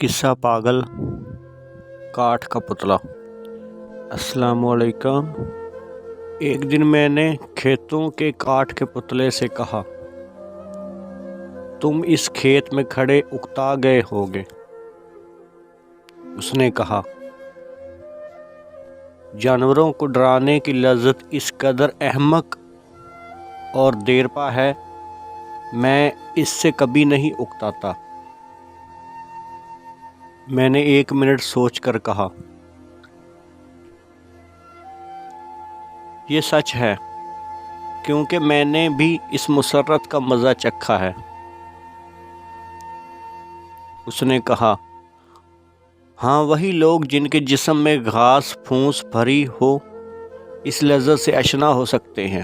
قصہ پاگل کاٹھ کا پتلا۔ السلام علیکم۔ ایک دن میں نے کھیتوں کے کاٹھ کے پتلے سے کہا، تم اس کھیت میں کھڑے اکتا گئے ہوگے۔ اس نے کہا، جانوروں کو ڈرانے کی لذت اس قدر احمق اور دیرپا ہے، میں اس سے کبھی نہیں اکتاتا۔ میں نے 1 منٹ سوچ کر کہا، یہ سچ ہے، کیونکہ میں نے بھی اس مسرت کا مزہ چکھا ہے۔ اس نے کہا، ہاں، وہی لوگ جن کے جسم میں گھاس پھوس بھری ہو اس لذت سے اشنا ہو سکتے ہیں۔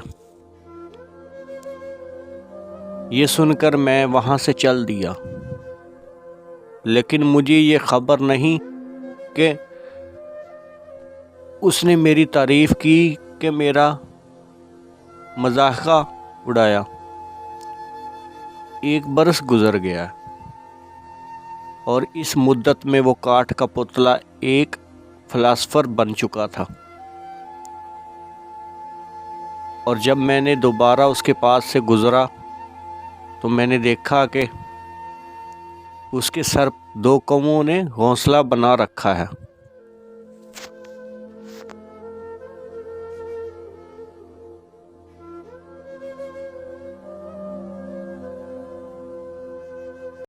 یہ سن کر میں وہاں سے چل دیا، لیکن مجھے یہ خبر نہیں کہ اس نے میری تعریف کی کہ میرا مذاق اڑایا۔ 1 برس گزر گیا اور اس مدت میں وہ کاٹھ کا پتلا ایک فلاسفر بن چکا تھا، اور جب میں نے دوبارہ اس کے پاس سے گزرا تو میں نے دیکھا کہ اس کے سر 2 کووں نے گھونسلہ بنا رکھا ہے۔